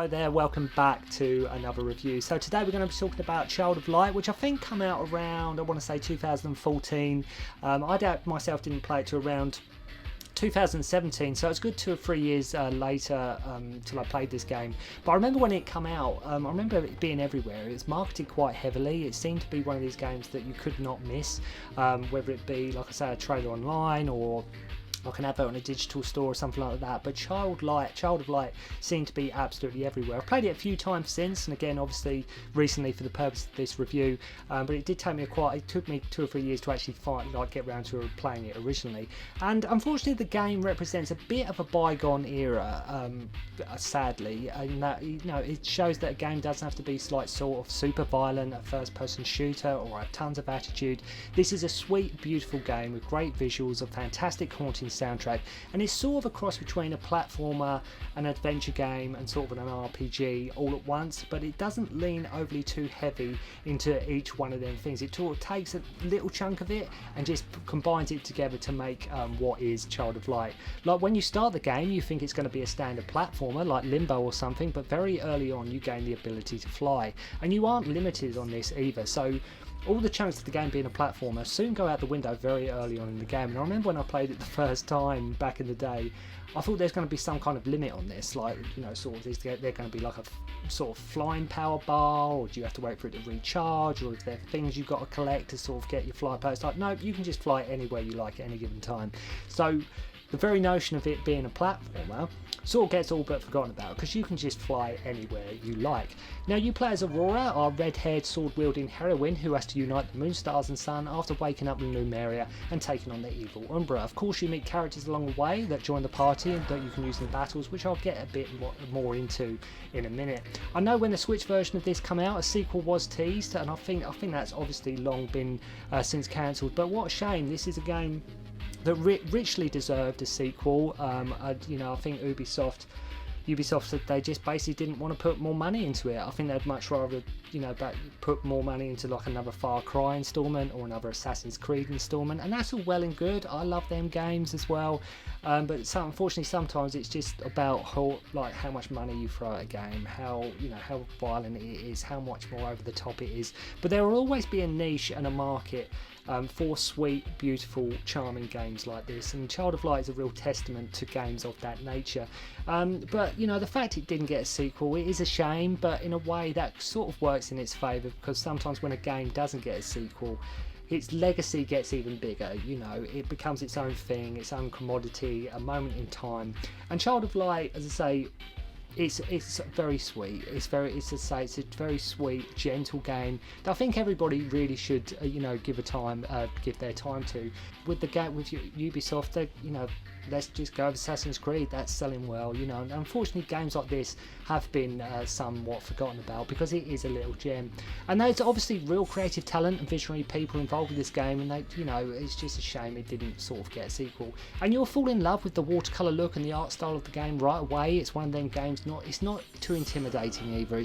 Hello there, welcome back to another review. So today we're going to be talking about Child of Light, which I think come out around, I want to say 2014. I myself didn't play it to around 2017, so it's good 2 or 3 years later till I played this game. But I remember when it came out, I remember it being everywhere. It was marketed quite heavily. It seemed to be one of these games that you could not miss, whether it be, like I say, a trailer online or like an advert on a digital store or something like that. But Child of Light seemed to be absolutely everywhere. I've played it a few times since, and again obviously recently for the purpose of this review, but it took me 2 or 3 years to actually get around to playing it originally. And unfortunately the game represents a bit of a bygone era, sadly, and that, you know, it shows that a game doesn't have to be like sort of super violent, a first person shooter, or have tons of attitude. This is a sweet, beautiful game with great visuals, a fantastic haunting soundtrack, and it's sort of a cross between a platformer, an adventure game, and sort of an RPG all at once, but it doesn't lean overly too heavy into each one of them things. It sort of takes a little chunk of it and just combines it together to make what is Child of Light. Like when you start the game, you think it's going to be a standard platformer like Limbo or something, but very early on you gain the ability to fly, and you aren't limited on this either. So all the chunks of the game being a platformer soon go out the window very early on in the game. And I remember when I played it the first time back in the day, I thought there's going to be some kind of limit on this, like, you know, sort of they're going to be like a sort of flying power bar, or do you have to wait for it to recharge, or is there things you've got to collect to sort of get your fly power? It's like, no, you can just fly anywhere you like at any given time. So the very notion of it being a platformer sort of gets all but forgotten about, because you can just fly anywhere you like. Now you play as Aurora, our red-haired sword-wielding heroine who has to unite the moon, stars and sun after waking up in Numeria and taking on the evil Umbra. Of course you meet characters along the way that join the party and that you can use in battles, which I'll get a bit more into in a minute. I know when the Switch version of this came out, a sequel was teased, and I think that's obviously long been since cancelled, but what a shame. This is a game that richly deserved a sequel. You know, I think Ubisoft said they just basically didn't want to put more money into it. I think they'd much rather, you know, put more money into like another Far Cry installment or another Assassin's Creed installment, and that's all well and good. I love them games as well, but unfortunately sometimes it's just about how much money you throw at a game, how violent it is, how much more over the top it is. But there will always be a niche and a market for sweet, beautiful, charming games like this, and Child of Light is a real testament to games of that nature. But you know, the fact it didn't get a sequel, it is a shame, but in a way that sort of works in its favour, because sometimes when a game doesn't get a sequel, its legacy gets even bigger. You know, it becomes its own thing, its own commodity, a moment in time. And Child of Light, as I say, it's very sweet. It's a very sweet, gentle game that I think everybody really should give their time to. With Ubisoft, they, you know, let's just go with Assassin's Creed. That's selling well, you know. And unfortunately, games like this have been somewhat forgotten about, because it is a little gem. And there's obviously real creative talent and visionary people involved with this game, and they, you know, it's just a shame it didn't sort of get a sequel. And you'll fall in love with the watercolor look and the art style of the game right away. It's one of them games. It's not too intimidating either.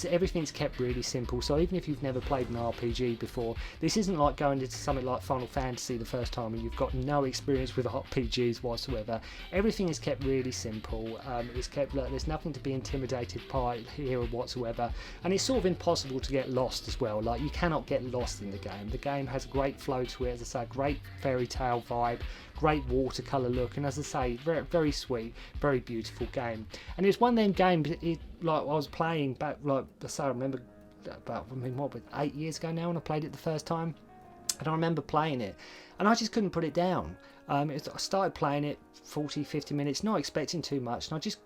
Everything's kept really simple. So even if you've never played an RPG before, this isn't like going into something like Final Fantasy the first time and you've got no experience with RPGs whatsoever. Everything is kept really simple. There's nothing to be intimidated by here whatsoever, and it's sort of impossible to get lost as well. Like, you cannot get lost in the game. The game has a great flow to it, as I say, great fairy tale vibe, great watercolor look, and as I say, very, very sweet, very beautiful game. And it's one of them games, like I was playing back, like I say, I remember about 8 years ago now when I played it the first time, and I remember playing it and I just couldn't put it down. I started playing it 40-50 minutes, not expecting too much, and I just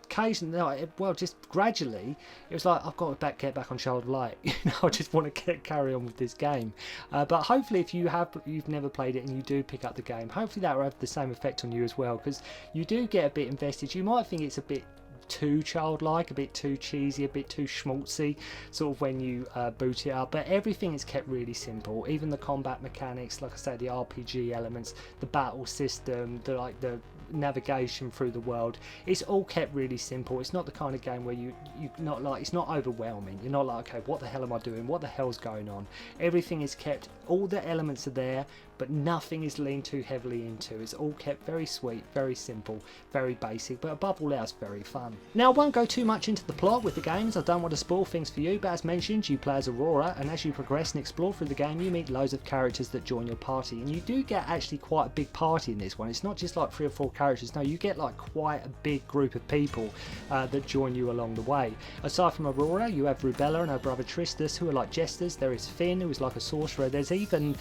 occasionally, just gradually, it was like, I've got to get back on Child of Light. You know, I just want to carry on with this game. But hopefully, if you've never played it and you do pick up the game, hopefully that will have the same effect on you as well, because you do get a bit invested. You might think it's a bit too childlike, a bit too cheesy, a bit too schmaltzy, sort of when you boot it up, but everything is kept really simple. Even the combat mechanics, like I said, the RPG elements, the battle system, the navigation through the world, it's all kept really simple. It's not the kind of game where it's not overwhelming. You're not like, okay, what the hell am I doing? What the hell's going on? Everything is kept, all the elements are there, but nothing is leaned too heavily into. It's all kept very sweet, very simple, very basic, but above all else very fun. Now I won't go too much into the plot with the games, I don't want to spoil things for you, but as mentioned, you play as Aurora, and as you progress and explore through the game, you meet loads of characters that join your party, and you do get actually quite a big party in this one. It's not just like 3 or 4 characters, no, you get like quite a big group of people that join you along the way. Aside from Aurora, you have Rubella and her brother Tristus, who are like jesters. There is Finn, who is like a sorcerer. There's even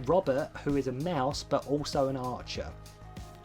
Robert, who is a mouse but also an archer.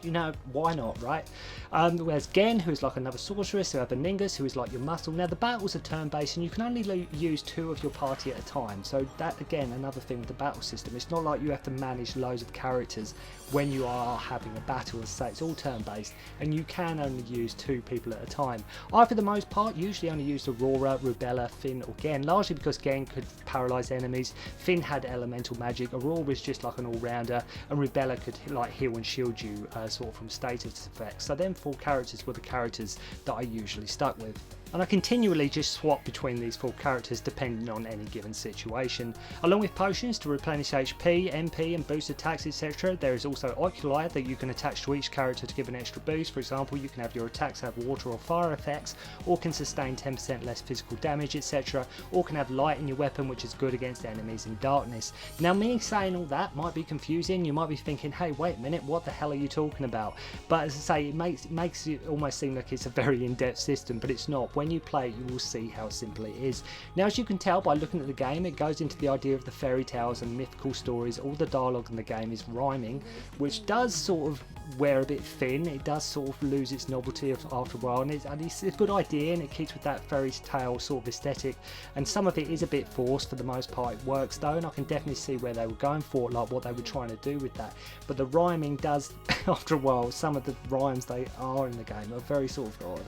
You know, why not, right? There's Gen, who's like another sorceress. You have Aningus, who is like your muscle. Now the battles are turn-based, and you can only use 2 of your party at a time. So that, again, another thing with the battle system. It's not like you have to manage loads of characters when you are having a battle. As I say, it's all turn-based, and you can only use 2 people at a time. I, for the most part, usually only used Aurora, Rubella, Finn, or Gen, largely because Gen could paralyze enemies. Finn had elemental magic. Aurora was just like an all-rounder, and Rubella could like heal and shield you sort of from status effects. So them 4 characters were the characters that I usually stuck with. And I continually just swap between these 4 characters depending on any given situation. Along with potions to replenish HP, MP and boost attacks, etc. There is also Oculi that you can attach to each character to give an extra boost. For example, you can have your attacks have water or fire effects, or can sustain 10% less physical damage, etc. Or can have light in your weapon, which is good against enemies in darkness. Now me saying all that might be confusing. You might be thinking, hey, wait a minute, what the hell are you talking about? But as I say, it makes it almost seem like it's a very in-depth system, but it's not. When you play it, you will see how simple it is. Now, as you can tell by looking at the game, it goes into the idea of the fairy tales and mythical stories. All the dialogue in the game is rhyming, which does sort of wear a bit thin. It does sort of lose its novelty after a while, and it's a good idea, and it keeps with that fairy tale sort of aesthetic, and some of it is a bit forced. For the most part it works though, and I can definitely see where they were going for, like what they were trying to do with that. But the rhyming does after a while, some of the rhymes they are in the game are very sort of, oh,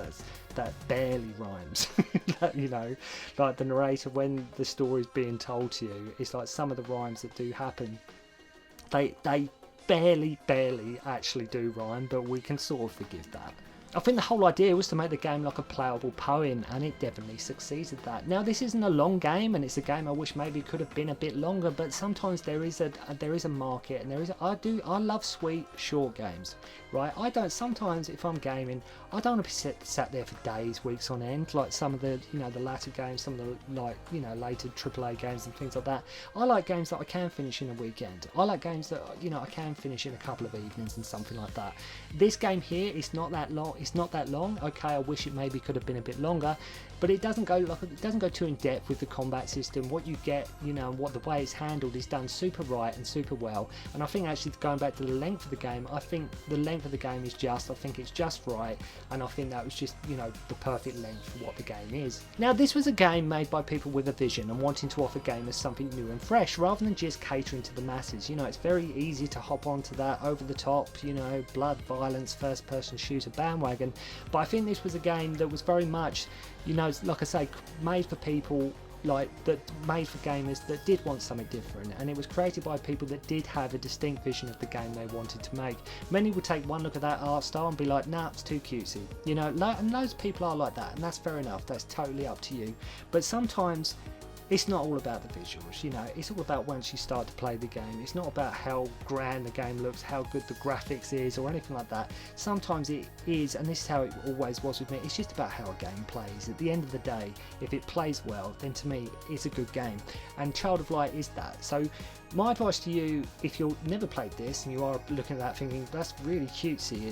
that barely rhymes. You know, like the narrator, when the story's being told to you, it's like some of the rhymes that do happen, they barely actually do rhyme, but we can sort of forgive that. I think the whole idea was to make the game like a playable poem, and it definitely succeeded that. Now this isn't a long game, and it's a game I wish maybe could have been a bit longer, but sometimes there is a market, and I love sweet short games, right? Sometimes if I'm gaming, I don't want to be sat there for days, weeks on end, like some of the, you know, the latter games, some of the, like, you know, later AAA games and things like that. I like games that I can finish in a weekend. I like games that, you know, I can finish in a couple of evenings and something like that. This game here is not that long. It's not that long. Okay, I wish it maybe could have been a bit longer, but it doesn't go too in depth with the combat system. What you get, you know, what the way it's handled is done super right and super well. And I think actually, going back to the length of the game, I think the length of the game is just, I think it's just right, and I think that was just, you know, the perfect length for what the game is. Now this was a game made by people with a vision and wanting to offer gamers something new and fresh, rather than just catering to the masses. You know, it's very easy to hop onto that over the top, you know, blood, violence, first person shooter bandwagon, but I think this was a game that was very much, you know, like I say, made for people made for gamers that did want something different, and it was created by people that did have a distinct vision of the game they wanted to make. Many would take one look at that art style and be like, nah, it's too cutesy, you know, and loads of people are like that, and that's fair enough, that's totally up to you. But sometimes it's not all about the visuals, you know, it's all about once you start to play the game. It's not about how grand the game looks, how good the graphics is, or anything like that. Sometimes it is, and this is how it always was with me, it's just about how a game plays. At the end of the day, if it plays well, then to me it's a good game, and Child of Light is that. So my advice to you, if you've never played this and you are looking at that thinking, that's really cutesy,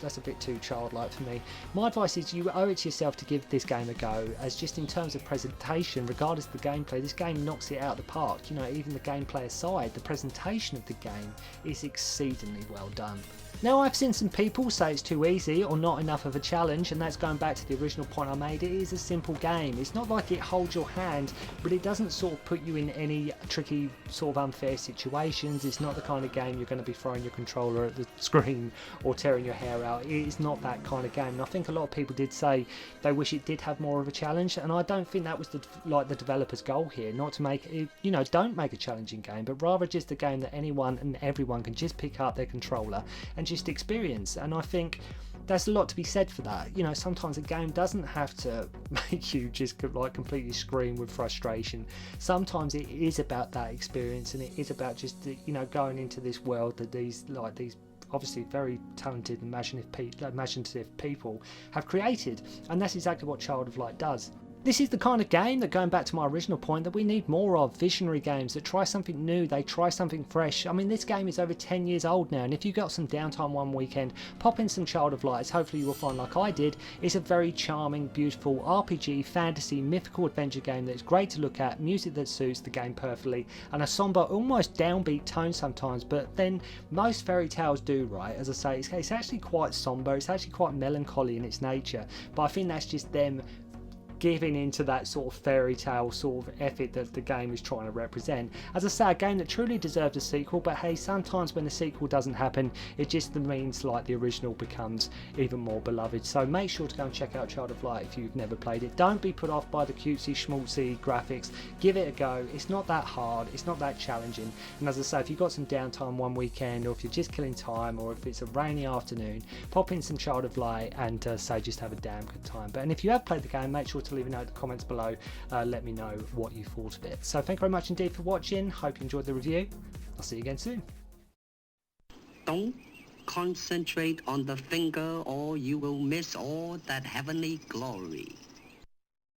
that's a bit too childlike for me, my advice is you owe it to yourself to give this game a go, as just in terms of presentation, regardless of the gameplay, this game knocks it out of the park. You know, even the gameplay aside, the presentation of the game is exceedingly well done. Now, I've seen some people say it's too easy or not enough of a challenge, and that's going back to the original point I made. It is a simple game. It's not like it holds your hand, but it doesn't sort of put you in any tricky, sort of unfair situations. It's not the kind of game you're going to be throwing your controller at the screen or tearing your hair out. It is not that kind of game. And I think a lot of people did say they wish it did have more of a challenge, and I don't think that was the developer's goal here. Not to make it, you know, don't make a challenging game, but rather just a game that anyone and everyone can just pick up their controller and just experience. And I think there's a lot to be said for that. You know, sometimes a game doesn't have to make you just like completely scream with frustration. Sometimes it is about that experience, and it is about just, you know, going into this world that these obviously very talented and imaginative people have created, and that's exactly what Child of Light does. This is the kind of game that, going back to my original point, that we need more of. Visionary games that try something new, they try something fresh. I mean, this game is over 10 years old now, and if you got some downtime one weekend, pop in some Child of Light. Hopefully you will find, like I did, it's a very charming, beautiful RPG, fantasy, mythical adventure game that's great to look at, music that suits the game perfectly, and a somber, almost downbeat tone sometimes, but then most fairy tales do, right? As I say, it's actually quite somber, it's actually quite melancholy in its nature, but I think that's just them giving into that sort of fairy tale sort of effort that the game is trying to represent. As I say, a game that truly deserves a sequel, but hey, sometimes when the sequel doesn't happen, it just means like the original becomes even more beloved. So make sure to go and check out Child of Light if you've never played it. Don't be put off by the cutesy schmaltzy graphics. Give it a go. It's not that hard, it's not that challenging, and as I say, if you've got some downtime one weekend, or if you're just killing time, or if it's a rainy afternoon, pop in some Child of Light and say just have a damn good time. But and if you have played the game, make sure to leave a note in the comments below. Let me know what you thought of it. So thank you very much indeed for watching. Hope you enjoyed the review. I'll see you again soon. Don't concentrate on the finger, or you will miss all that heavenly glory.